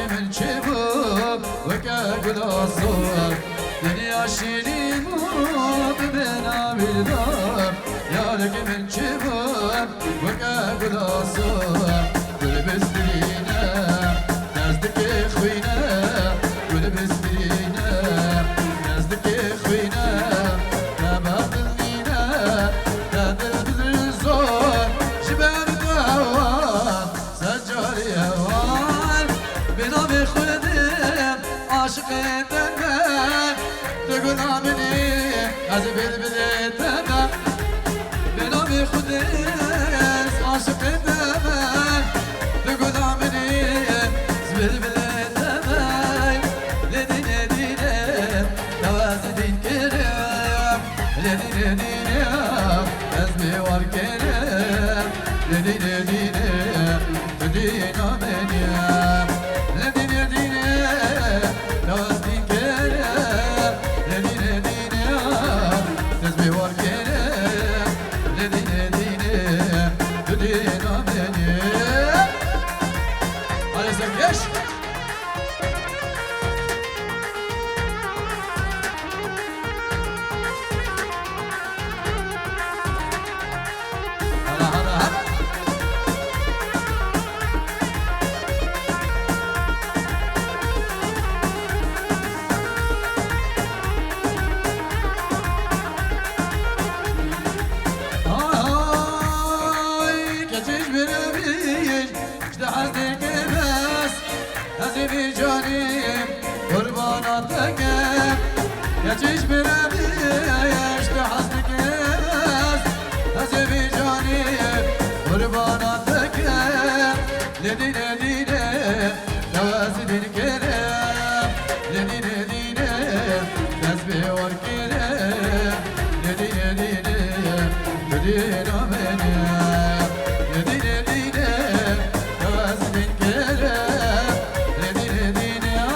من شباب وكاكل الصور دنيا شيرين بنا بالدار يا لك من شباب وكاكل الصور ولبس لينا نازدك خوينا ولبس لينا نازدك خوينا نبات لينا نادر الزور جبال الدوار سجاري هوان بنا بخلدين عاشق تمام تقول عملي عزب البداية تمام بنا بخلدين عاشق تمام تقول عملي عزب البداية تمام لدينا دينا توازدين كرام لدينا دينا أزمي والكرام لدينا دينا تدينا منيا لدينا دينا توازدين كرام لدينا دينا أزمي والكرام لدينا دينا تدينا منيا على سكش يجيش بربيش تحسنك بس هزبي جاني قرباناتك لدينا دينا توازن الكلام لدينا دينا نسبي والكلام لدينا دينا لدينا منام لدينا دينا توازن الكلام لدينا دينا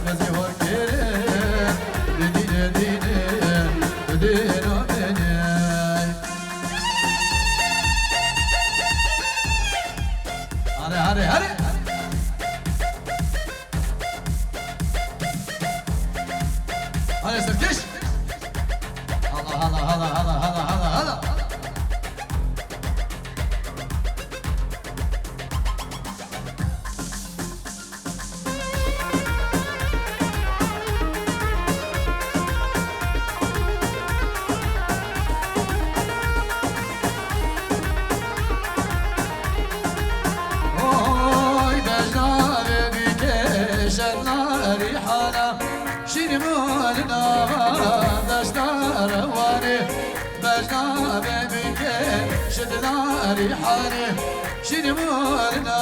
نسبي والكلام لدينا دينا لدينا منام هاري هاري هاري سركش هلا هلا هلا هلا هلا هلا هلا شيرمالنا دشتار واني بجنا ببك شدنا ريحاني شيرمالنا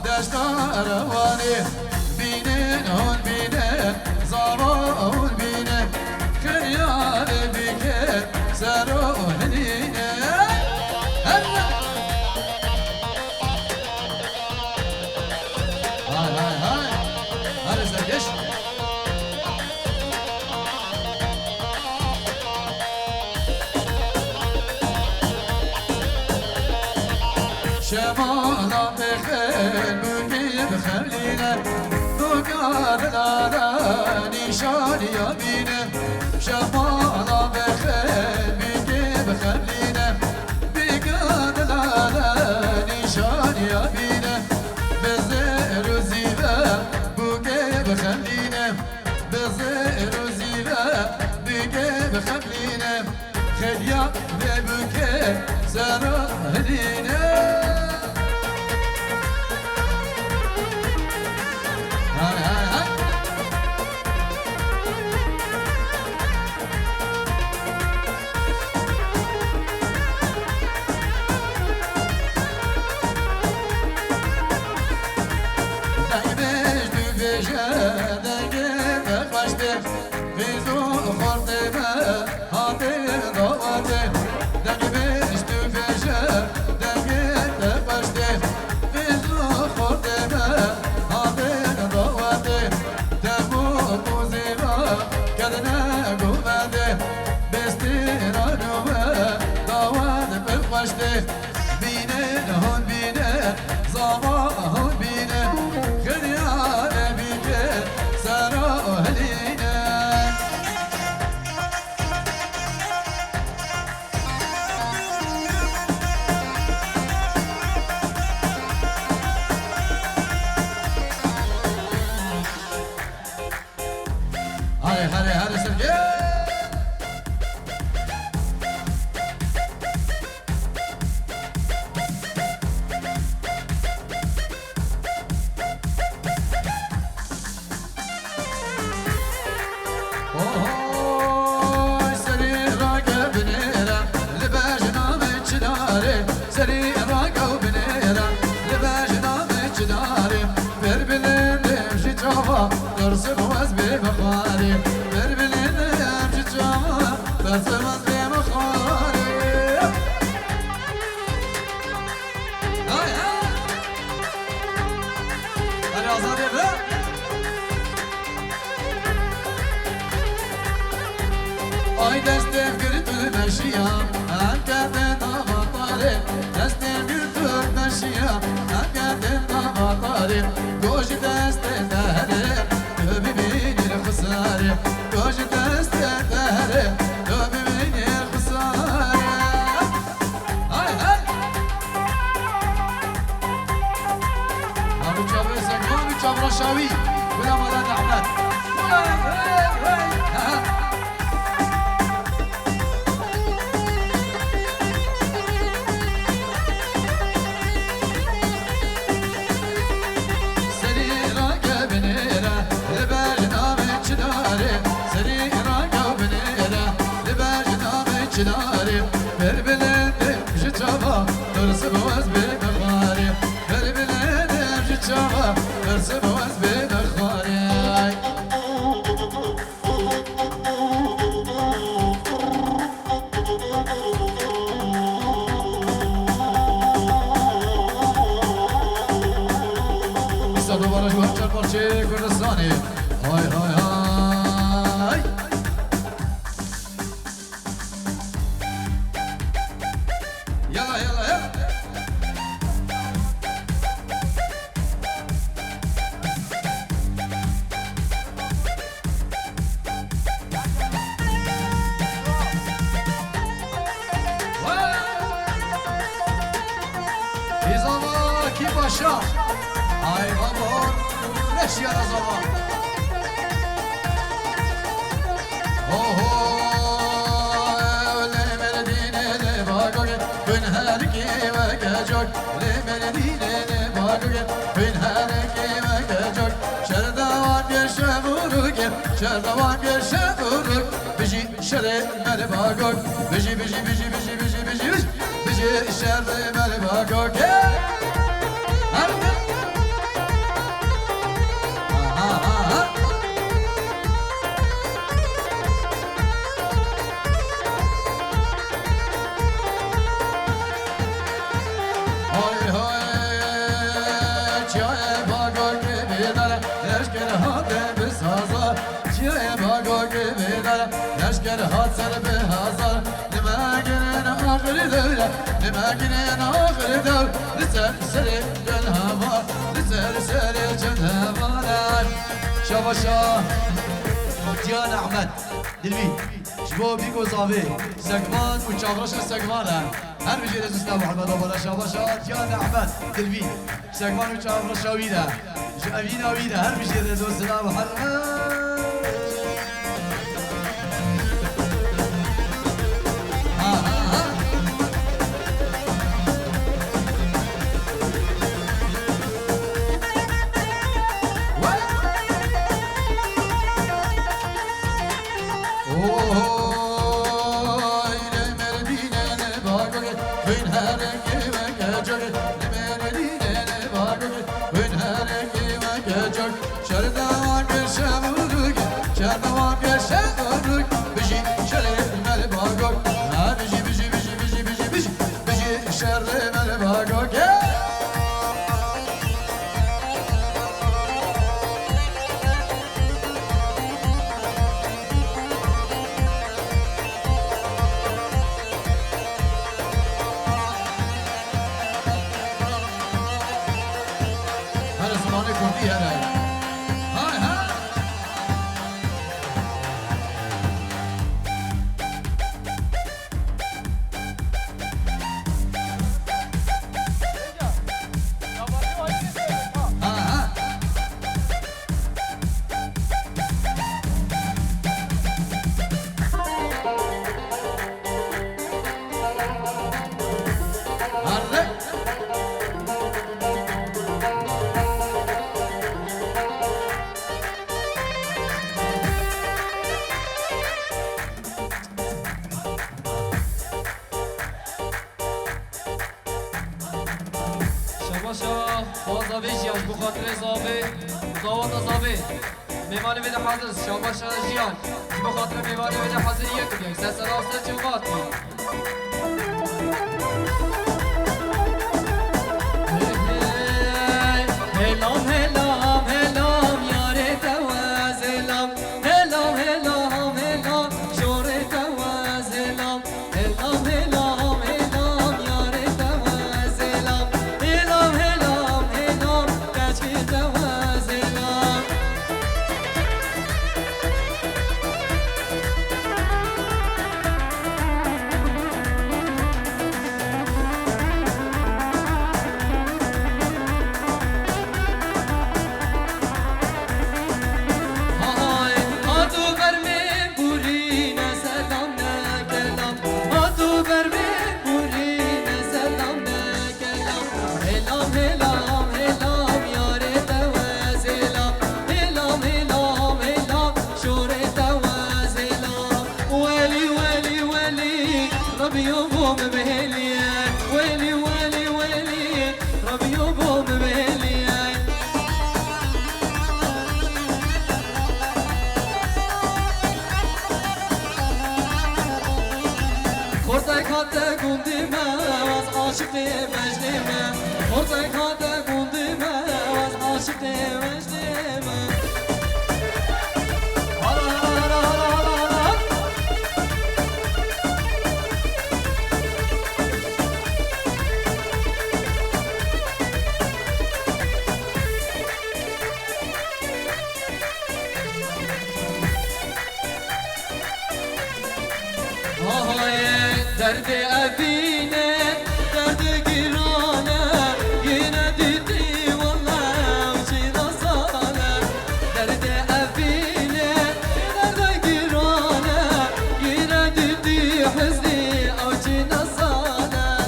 دشتار واني بينن هون بينن زارون بينن خيال بك سرون لينا هاي هاي هاي هاي سرقش شمالا بخير بكي بخلينا بقار لا نشان يمينا شمالا بخير بكي بخلينا بقار لا نشان يمينا بزير وزيبا بكي بخلينا بزير وزيبا بكي بخلينا خليا بكي سرى هدينا Hadi davate, dagi beş tüfeşe درس بوز بمخاري بربلينم جتشاما درس بوز بمخاري هاي هاي أنا أصاري بلا Ay destem gürtü meşiyam Hakikaten avatarım Destem gürtü meşiyam Hakikaten avatarım Koş destem derim Döbü binir kısarım Koş destem derim Döbü binir kısarım Hay hay Abi çabı sekman bir çabra şavi Kulamadan Ahmet Çınarım, verbiledim şu çaba, hırsım vaz bir akvarım. Verbiledim şu çaba, hırsım vaz bir akvarım. İsa duvara şu hapçar parçayı Kürdistan'ı. Hay hay hay. Paşa ay babor leş yara zaman oho le meredine le bagoge gün her kime gecok le meredine le bagoge gün her kime gecok şerda var bir şevuruk şerda var bir şevuruk biji şere mere bagok biji biji biji biji biji biji biji şere mere bagok Leşker hatsar be hazar Nime ginen ahri devre Nime ginen ahri devre Liser seri gel hava Liser seri gel hava Şabaşa Diyan Ahmet Dilvi Şbo biko zavi Segman u çavraşa segmana Her bir şeyde züsna Muhammed Obala Şabaşa Diyan Ahmet Dilvi Segman u çavraşa vida Şavina vida Her bir şeyde züsna Muhammed Şabaşa, bazı abi, yaş bu kadar zavi, zavada zavi. میوانی بده حاضر شاباش جیان به خاطر میوانی بده حاضر یک بیان سه سلام سه جوات هلام هلام هلام یاره تواز هلام هلام هلام هلام شوره تواز هلام هلام هلام هلام یاره تواز هلام هلام هلام هلام کشکی تواز هلام ربي يبوم بهليا ويلي ويلي ويلي ربي يبوم بهليا خورتك هاتا قندي ما واز عاشقي مجدي ما خورتك هاتا قندي ما واز عاشقي مجدي ما درد أبينا درد قرانا يناديتي والله وشي نصانا درد أبينا درد قرانا يناديتي حزني أو شي نصانا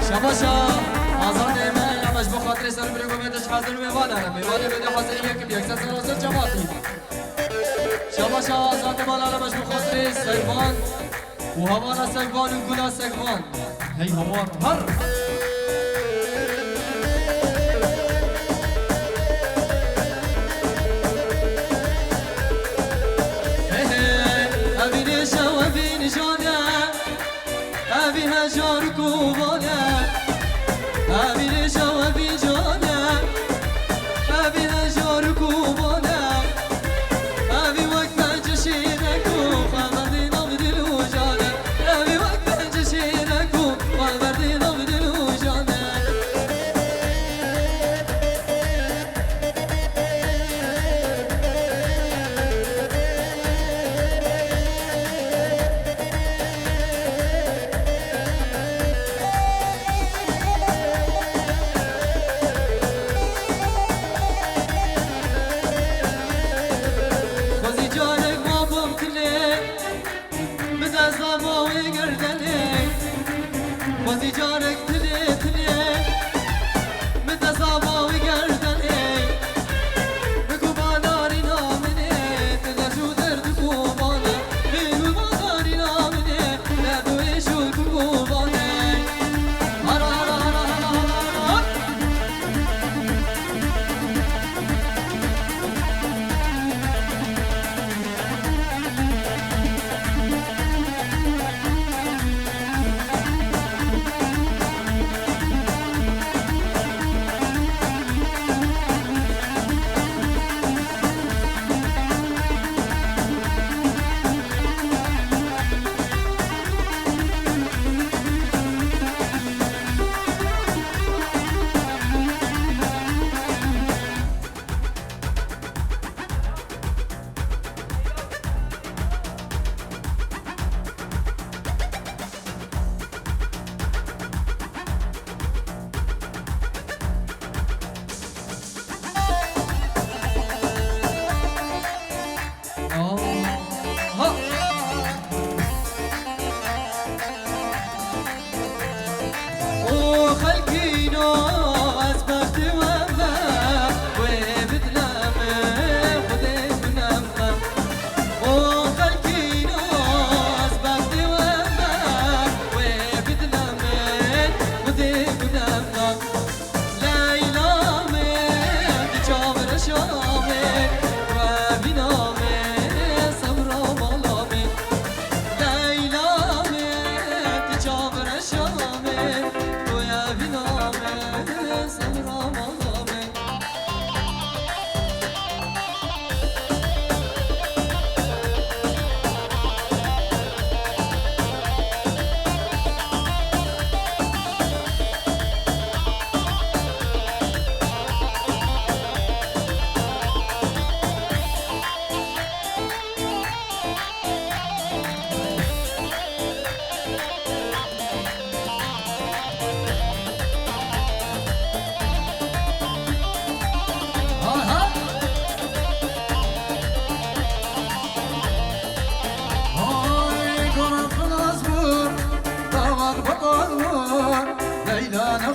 شباشا آزاد من نمش بخاطر سر برگو میدش حاضر میوانه میوانه بده حاضر یک بیک سر سر جماعتی شباشا آزاد من نمش بخاطر سگوان و همان سگوان و گلا سگوان هی همان هر ابی نشو ابی نشانه ابی هجار کوبانه ابی نشو ابی جانه ابی هجار کوبانه ابی وقت جشینکو خبردی نام دل و جانه ابی وقت جشینکو خبردی نام دل و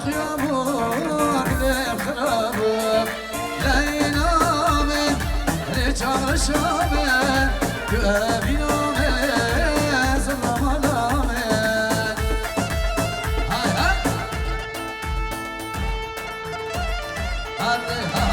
خيامون خرابم ليلامن رجال شامن كأبينامن سلام علامن هاي هاي هاي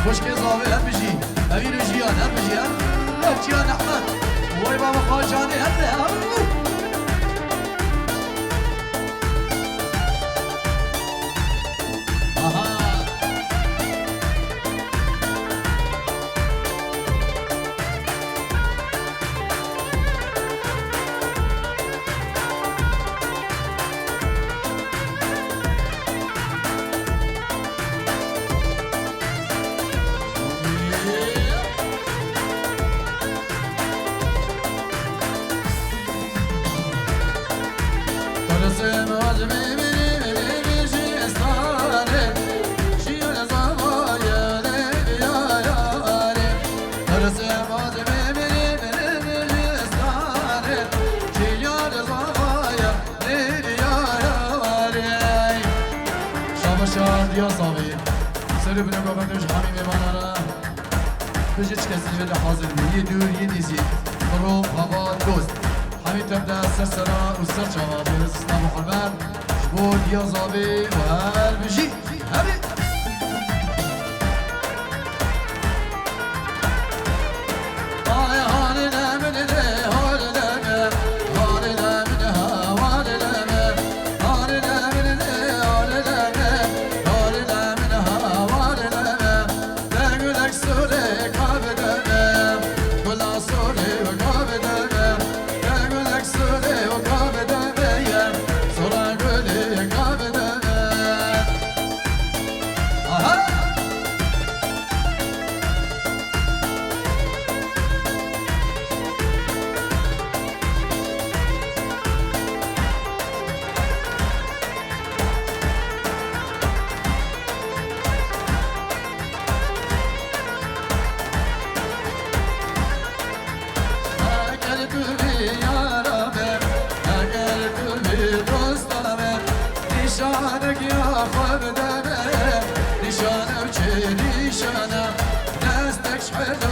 خوش که زاوی هم بجی امین و جیان هم بجی هم جیان احمد وای بابا خواجانه هم یا زاوی سر بنا گفتم دوش همین میمانه بچه چه کسی بده حاضر می یه دور یه دیزی برو بابا دوست همین تبدا سر سرا و سر چاوا بیرز اسلام و خربر بود یا زاوی و هر بجی همین نشانك يا خبدنا نشانك نشانك ناس تكشحذ